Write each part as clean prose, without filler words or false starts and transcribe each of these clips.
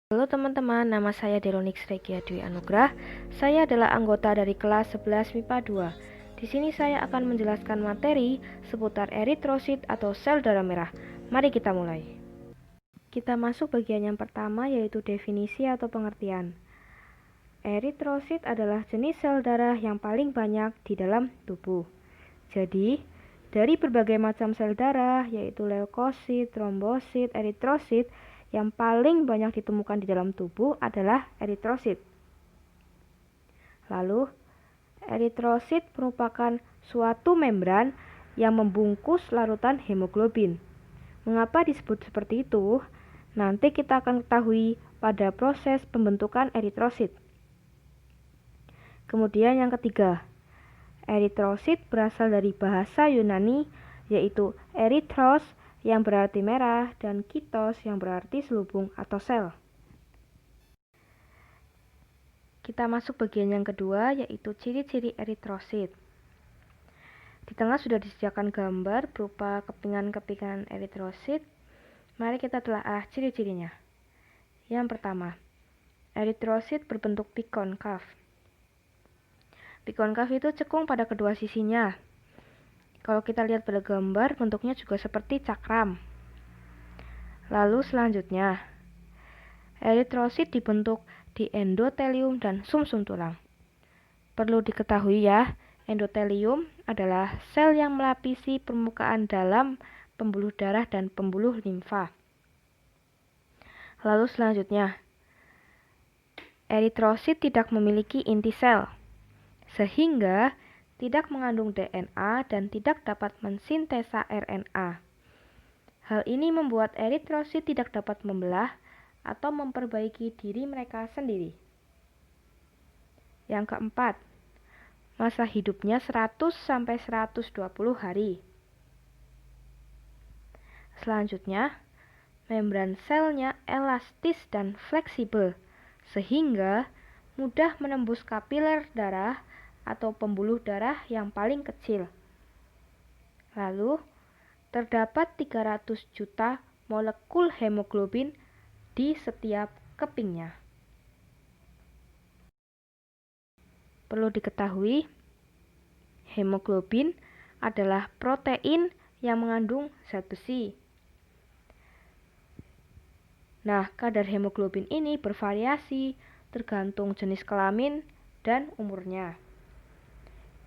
Halo teman-teman, nama saya Deronix Regia Dwi Anugrah. Saya adalah anggota dari kelas 11 MIPA 2. Di sini saya akan menjelaskan materi seputar eritrosit atau sel darah merah. Mari kita mulai. Kita masuk bagian yang pertama, yaitu definisi atau pengertian. Eritrosit adalah jenis sel darah yang paling banyak di dalam tubuh. Jadi, dari berbagai macam sel darah, yaitu leukosit, trombosit, eritrosit, yang paling banyak ditemukan di dalam tubuh adalah eritrosit. Lalu, eritrosit merupakan suatu membran yang membungkus larutan hemoglobin. Mengapa disebut seperti itu? Nanti kita akan ketahui pada proses pembentukan eritrosit. Kemudian yang ketiga, eritrosit berasal dari bahasa Yunani, yaitu erythros yang berarti merah dan kitos yang berarti selubung atau sel. Kita masuk bagian yang kedua, yaitu ciri-ciri eritrosit. Di tengah sudah disediakan gambar berupa kepingan-kepingan eritrosit. Mari kita telaah ciri-cirinya. Yang pertama, eritrosit berbentuk bikonkav. Bikonkav itu cekung pada kedua sisinya. Kalau kita lihat pada gambar, bentuknya juga seperti cakram. Lalu selanjutnya, eritrosit dibentuk di endotelium dan sumsum tulang. Perlu diketahui ya, endotelium adalah sel yang melapisi permukaan dalam pembuluh darah dan pembuluh limfa. Lalu selanjutnya, eritrosit tidak memiliki inti sel, sehingga tidak mengandung DNA dan tidak dapat mensintesa RNA. Hal ini membuat eritrosit tidak dapat membelah atau memperbaiki diri mereka sendiri. Yang keempat, masa hidupnya 100-120 hari. Selanjutnya, membran selnya elastis dan fleksibel, sehingga mudah menembus kapiler darah atau pembuluh darah yang paling kecil. Lalu, terdapat 300 juta molekul hemoglobin di setiap kepingnya. Perlu diketahui, hemoglobin adalah protein yang mengandung zat besi. Nah, kadar hemoglobin ini bervariasi tergantung jenis kelamin dan umurnya.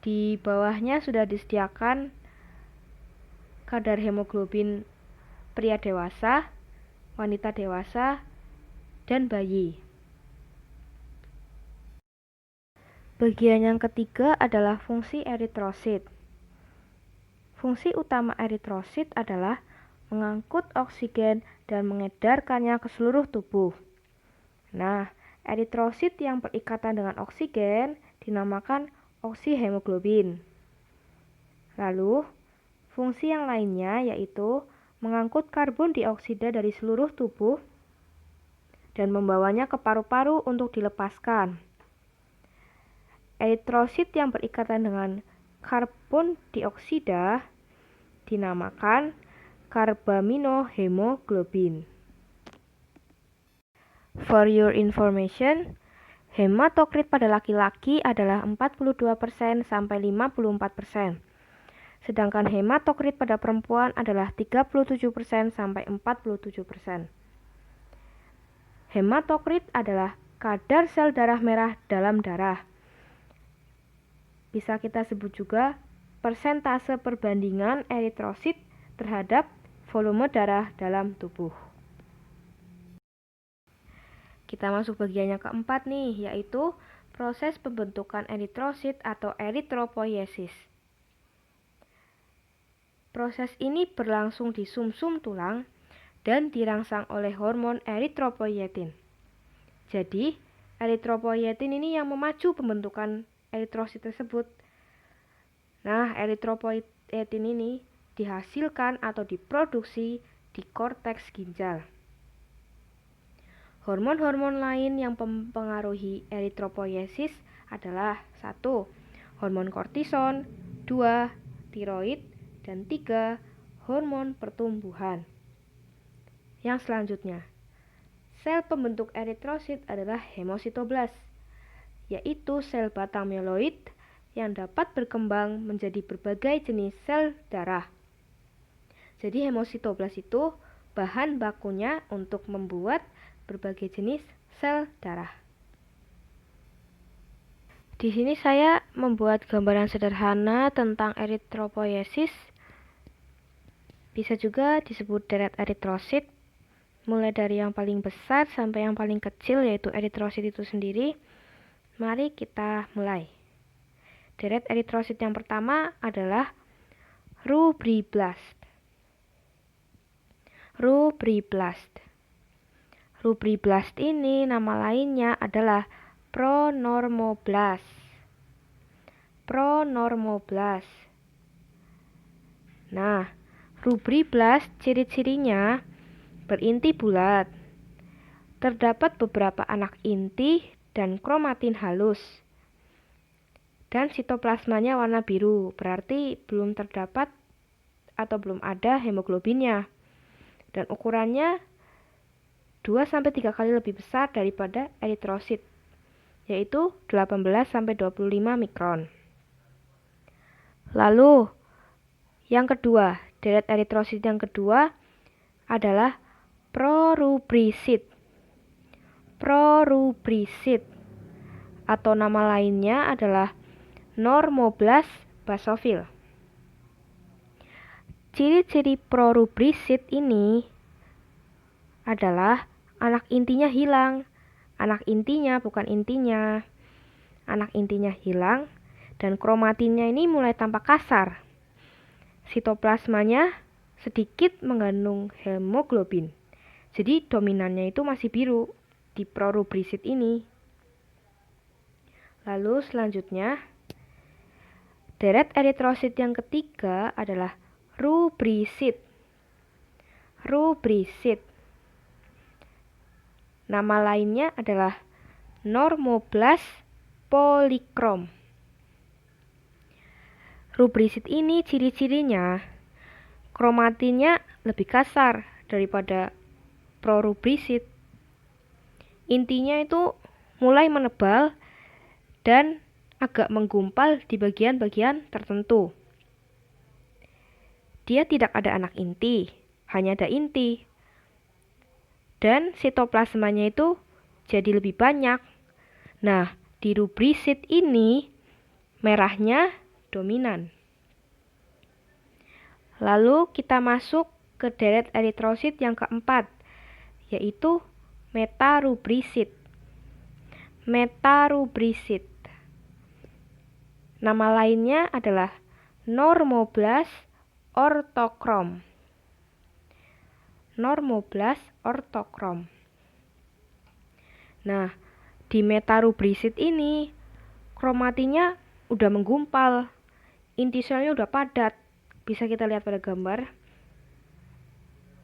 Di bawahnya sudah disediakan kadar hemoglobin pria dewasa, wanita dewasa, dan bayi. Bagian yang ketiga adalah fungsi eritrosit. Fungsi utama eritrosit adalah mengangkut oksigen dan mengedarkannya ke seluruh tubuh. Nah, eritrosit yang berikatan dengan oksigen dinamakan oksihemoglobin. Lalu, fungsi yang lainnya yaitu mengangkut karbon dioksida dari seluruh tubuh dan membawanya ke paru-paru untuk dilepaskan. Eritrosit yang berikatan dengan karbon dioksida dinamakan karbaminohemoglobin. For your information, hematokrit pada laki-laki adalah 42% sampai 54%. Sedangkan hematokrit pada perempuan adalah 37% sampai 47%. Hematokrit adalah kadar sel darah merah dalam darah. Bisa kita sebut juga persentase perbandingan eritrosit terhadap volume darah dalam tubuh. Kita masuk bagian yang keempat nih, yaitu proses pembentukan eritrosit atau eritropoiesis. Proses ini berlangsung di sumsum tulang dan dirangsang oleh hormon eritropoietin. Jadi, eritropoietin ini yang memacu pembentukan eritrosit tersebut. Nah, eritropoietin ini dihasilkan atau diproduksi di korteks ginjal. Hormon-hormon lain yang mempengaruhi eritropoiesis adalah 1. Hormon kortison, 2. Tiroid, dan 3. Hormon pertumbuhan. Yang selanjutnya, Sel pembentuk eritrosit adalah hemositoblas, yaitu sel batang mieloid yang dapat berkembang menjadi berbagai jenis sel darah. Jadi hemositoblas itu bahan bakunya untuk membuat berbagai jenis sel darah. Di sini saya membuat gambaran sederhana tentang eritropoiesis. Bisa juga disebut deret eritrosit, mulai dari yang paling besar sampai yang paling kecil, yaitu eritrosit itu sendiri. Mari kita mulai. Deret eritrosit yang pertama adalah rubriblast. Rubriblast ini nama lainnya adalah pronormoblast. Nah, rubriblast ciri-cirinya berinti bulat. Terdapat beberapa anak inti dan kromatin halus. Dan sitoplasmanya warna biru, berarti belum terdapat atau belum ada hemoglobinnya. Dan ukurannya 2-3 kali lebih besar daripada eritrosit, yaitu 18-25 mikron. Lalu, yang kedua, deret eritrosit yang kedua adalah prorubrisit. Atau nama lainnya adalah normoblast basofil. Ciri-ciri prorubrisit ini adalah anak intinya hilang. Anak intinya bukan intinya. Anak intinya hilang dan kromatinnya ini mulai tampak kasar. Sitoplasmanya sedikit mengandung hemoglobin. Jadi dominannya itu masih biru di prorubrisit ini. Lalu selanjutnya, deret eritrosit yang ketiga adalah rubrisit. Nama lainnya adalah normoblast polikrom. Rubrisit ini ciri-cirinya kromatinnya lebih kasar daripada prorubrisit. Intinya itu mulai menebal dan agak menggumpal di bagian-bagian tertentu. Dia tidak ada anak inti, hanya ada inti. Dan sitoplasmanya itu jadi lebih banyak. Nah, di rubrisit ini merahnya dominan. Lalu kita masuk ke deret eritrosit yang keempat, yaitu metarubrisit. Nama lainnya adalah normoblast orthokrom. Nah, di metarubrisit ini kromatinnya udah menggumpal, inti selnya udah padat. Bisa kita lihat pada gambar.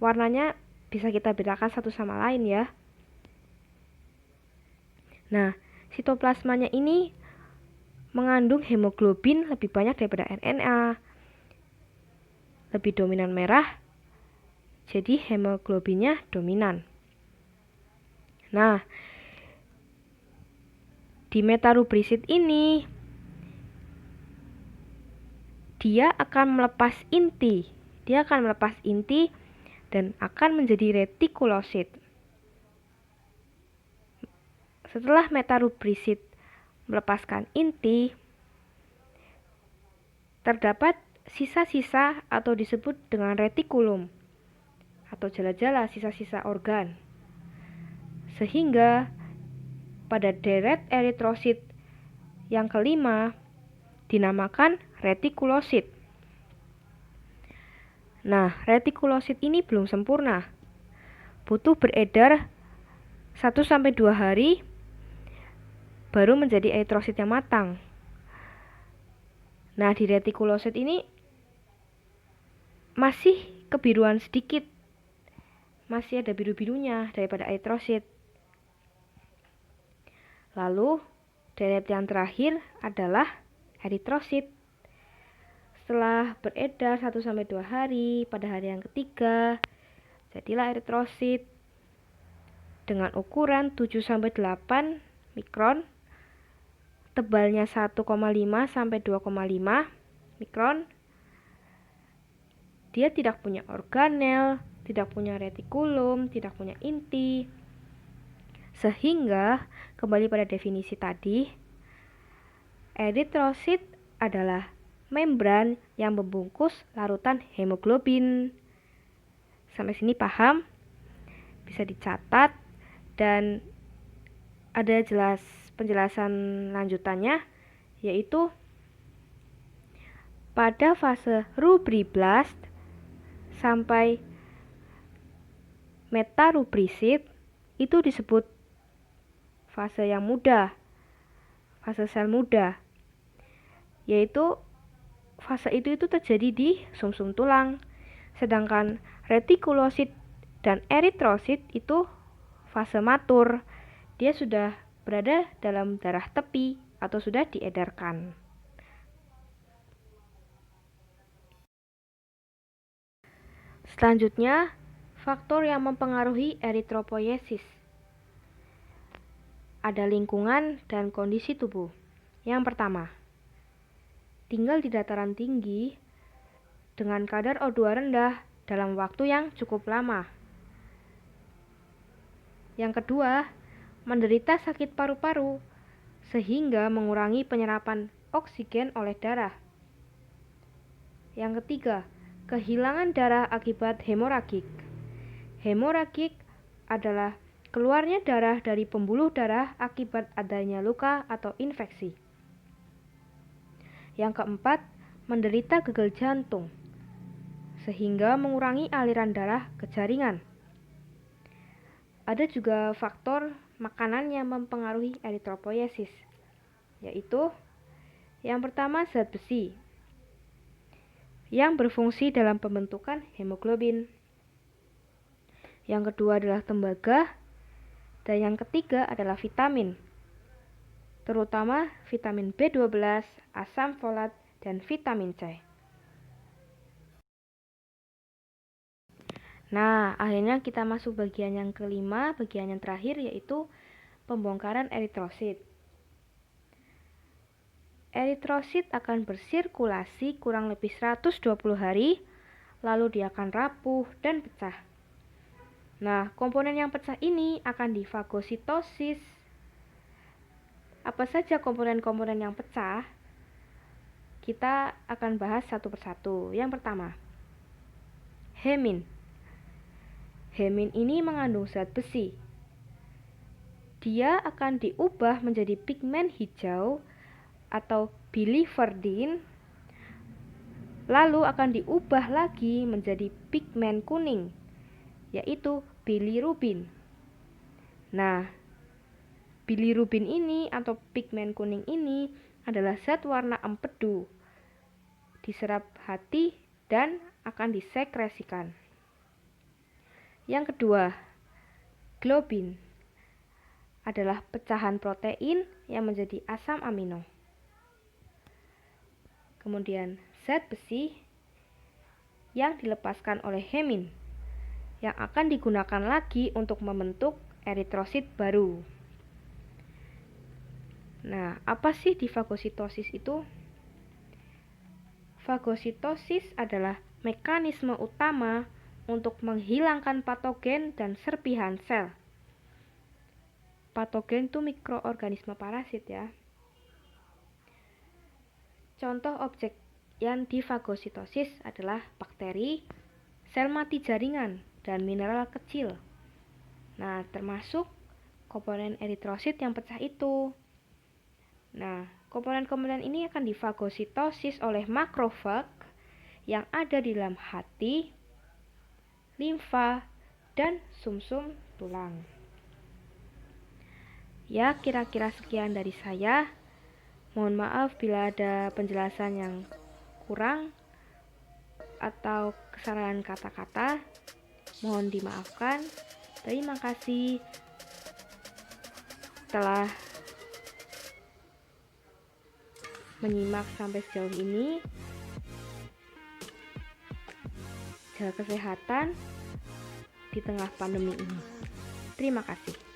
Warnanya bisa kita bedakan satu sama lain ya. Nah, sitoplasmanya ini mengandung hemoglobin lebih banyak daripada RNA. Lebih dominan merah, jadi hemoglobinnya dominan. Nah, di metarubrisit ini dia akan melepas inti. Dan akan menjadi retikulosit. Setelah metarubrisit melepaskan inti, terdapat sisa-sisa atau disebut dengan retikulum atau jala-jala sisa-sisa organ. Sehingga pada deret eritrosit yang kelima dinamakan retikulosit. Nah, retikulosit ini belum sempurna. Butuh beredar 1-2 hari baru menjadi eritrosit yang matang. Nah, di retikulosit ini masih kebiruan sedikit. Masih ada biru-birunya daripada eritrosit. Lalu, deret yang terakhir adalah eritrosit. Setelah beredar 1-2 hari, pada hari yang ketiga, jadilah eritrosit. dengan ukuran 7-8 mikron, tebalnya 1,5 sampai 2,5 mikron. Dia tidak punya organel, tidak punya retikulum, tidak punya inti. Sehingga kembali pada definisi tadi, eritrosit adalah membran yang membungkus larutan hemoglobin. Sampai sini paham? Bisa dicatat dan ada penjelasan lanjutannya, yaitu pada fase rubriblast sampai metarubrisit itu disebut fase yang muda, fase sel muda, yaitu fase itu terjadi di sumsum tulang, sedangkan retikulosit dan eritrosit itu fase matur, dia sudah berada dalam darah tepi atau sudah diedarkan. Selanjutnya, faktor yang mempengaruhi eritropoiesis. Ada lingkungan dan kondisi tubuh. Yang pertama, tinggal di dataran tinggi dengan kadar O2 rendah dalam waktu yang cukup lama. Yang kedua, menderita sakit paru-paru sehingga mengurangi penyerapan oksigen oleh darah. Yang ketiga, kehilangan darah akibat hemoragik. Hemoragik adalah keluarnya darah dari pembuluh darah akibat adanya luka atau infeksi. Yang keempat, menderita gagal jantung sehingga mengurangi aliran darah ke jaringan. Ada juga faktor makanan yang mempengaruhi eritropoiesis, yaitu yang pertama zat besi yang berfungsi dalam pembentukan hemoglobin. Yang kedua adalah tembaga, dan yang ketiga adalah vitamin, terutama vitamin B12, asam folat, dan vitamin C. Nah, akhirnya kita masuk bagian yang kelima, bagian yang terakhir, yaitu pembongkaran eritrosit. Eritrosit akan bersirkulasi kurang lebih 120 hari, lalu dia akan rapuh dan pecah. Nah, komponen yang pecah ini akan difagositosis. Apa saja komponen-komponen yang pecah? Kita akan bahas satu persatu. Yang pertama, hemin. Hemin ini mengandung zat besi. Dia akan diubah menjadi pigmen hijau atau biliverdin, lalu akan diubah lagi menjadi pigmen kuning, yaitu bilirubin. Nah, bilirubin ini atau pigmen kuning ini adalah zat warna empedu, diserap hati dan akan disekresikan. Yang kedua, globin adalah pecahan protein yang menjadi asam amino. Kemudian zat besi yang dilepaskan oleh hemin yang akan digunakan lagi untuk membentuk eritrosit baru. Nah, apa sih difagositosis itu? Fagositosis adalah mekanisme utama untuk menghilangkan patogen dan serpihan sel. Patogen itu mikroorganisme parasit ya. Contoh objek yang difagositosis adalah bakteri, sel mati jaringan, dan mineral kecil. Nah, termasuk komponen eritrosit yang pecah itu. Nah, komponen-komponen ini akan difagositosis oleh makrofag yang ada di dalam hati, limfa, dan sumsum tulang. Ya, kira-kira sekian dari saya. Mohon maaf bila ada penjelasan yang kurang atau kesalahan kata-kata. Mohon dimaafkan. Terima kasih telah menyimak sampai sejauh ini. Jaga kesehatan di tengah pandemi ini. Terima kasih.